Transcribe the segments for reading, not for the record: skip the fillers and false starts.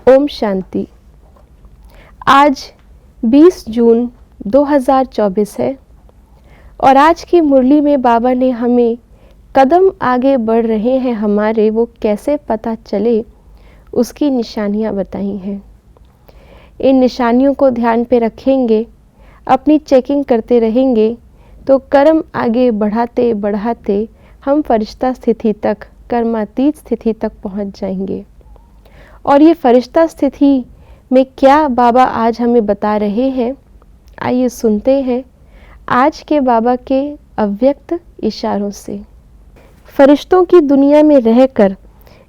ओम शांति। आज 20 जून 2024 है और आज की मुरली में बाबा ने हमें कदम आगे बढ़ रहे हैं हमारे, वो कैसे पता चले उसकी निशानियां बताई हैं। इन निशानियों को ध्यान पे रखेंगे, अपनी चेकिंग करते रहेंगे तो कर्म आगे बढ़ाते बढ़ाते हम फरिश्ता स्थिति तक, कर्मातीत स्थिति तक पहुंच जाएंगे। और ये फरिश्ता स्थिति में क्या बाबा आज हमें बता रहे हैं, आइए सुनते हैं आज के बाबा के अव्यक्त इशारों से। फरिश्तों की दुनिया में रहकर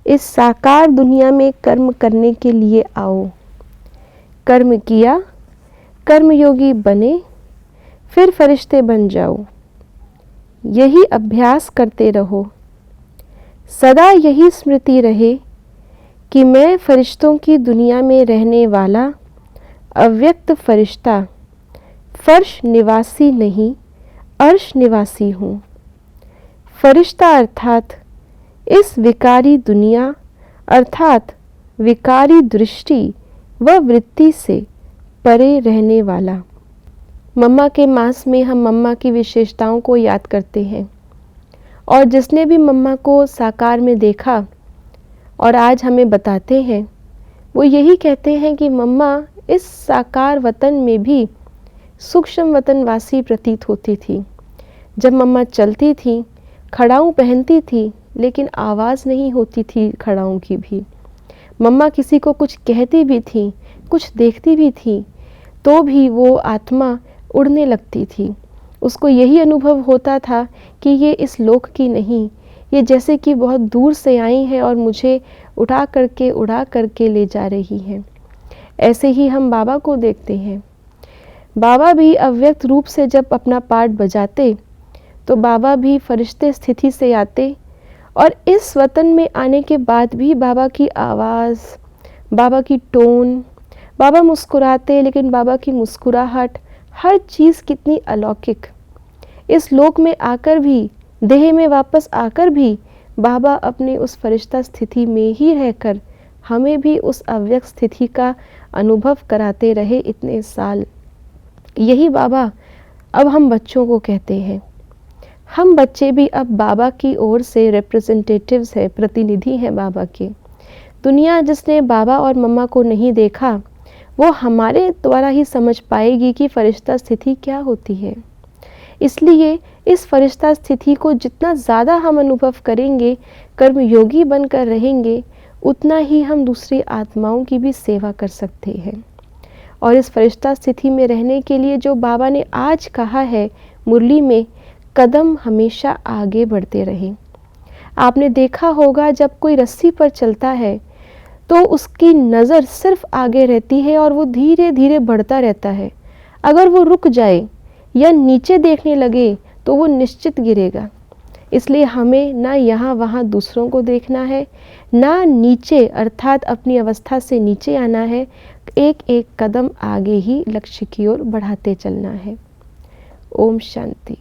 इस साकार दुनिया में कर्म करने के लिए आओ। कर्म किया, कर्मयोगी बने, फिर फरिश्ते बन जाओ। यही अभ्यास करते रहो। सदा यही स्मृति रहे कि मैं फरिश्तों की दुनिया में रहने वाला अव्यक्त फरिश्ता, फर्श निवासी नहीं, अर्श निवासी हूँ। फरिश्ता अर्थात इस विकारी दुनिया अर्थात विकारी दृष्टि व वृत्ति से परे रहने वाला। मम्मा के मास में हम मम्मा की विशेषताओं को याद करते हैं और जिसने भी मम्मा को साकार में देखा और आज हमें बताते हैं, वो यही कहते हैं कि मम्मा इस साकार वतन में भी सूक्ष्म वतनवासी प्रतीत होती थी। जब मम्मा चलती थी, खड़ाऊँ पहनती थी, लेकिन आवाज़ नहीं होती थी खड़ाऊँ की भी। मम्मा किसी को कुछ कहती भी थी, कुछ देखती भी थी, तो भी वो आत्मा उड़ने लगती थी। उसको यही अनुभव होता था कि ये इस लोक की नहीं, ये जैसे कि बहुत दूर से आई हैं और मुझे उड़ा करके ले जा रही हैं। ऐसे ही हम बाबा को देखते हैं। बाबा भी अव्यक्त रूप से जब अपना पार्ट बजाते तो बाबा भी फरिश्ते स्थिति से आते और इस वतन में आने के बाद भी बाबा की आवाज़, बाबा की टोन, बाबा मुस्कुराते, लेकिन बाबा की मुस्कुराहट, हर चीज़ कितनी अलौकिक। इस लोक में आकर भी, देह में वापस आकर भी बाबा अपने उस फरिश्ता स्थिति में ही रहकर हमें भी उस अव्यक्त स्थिति का अनुभव कराते रहे इतने साल। यही बाबा अब हम बच्चों को कहते हैं। हम बच्चे भी अब बाबा की ओर से रिप्रेजेंटेटिव्स हैं, प्रतिनिधि हैं बाबा के। दुनिया जिसने बाबा और मम्मा को नहीं देखा, वो हमारे द्वारा ही समझ पाएगी कि फरिश्ता स्थिति क्या होती है। इसलिए इस फरिश्ता स्थिति को जितना ज़्यादा हम अनुभव करेंगे, कर्मयोगी बनकर रहेंगे, उतना ही हम दूसरी आत्माओं की भी सेवा कर सकते हैं। और इस फरिश्ता स्थिति में रहने के लिए जो बाबा ने आज कहा है मुरली में, कदम हमेशा आगे बढ़ते रहें। आपने देखा होगा जब कोई रस्सी पर चलता है तो उसकी नज़र सिर्फ आगे रहती है और वो धीरे धीरे बढ़ता रहता है। अगर वो रुक जाए या नीचे देखने लगे तो वो निश्चित गिरेगा। इसलिए हमें ना यहाँ वहाँ दूसरों को देखना है, ना नीचे अर्थात अपनी अवस्था से नीचे आना है। एक एक कदम आगे ही लक्ष्य की ओर बढ़ाते चलना है। ओम शांति।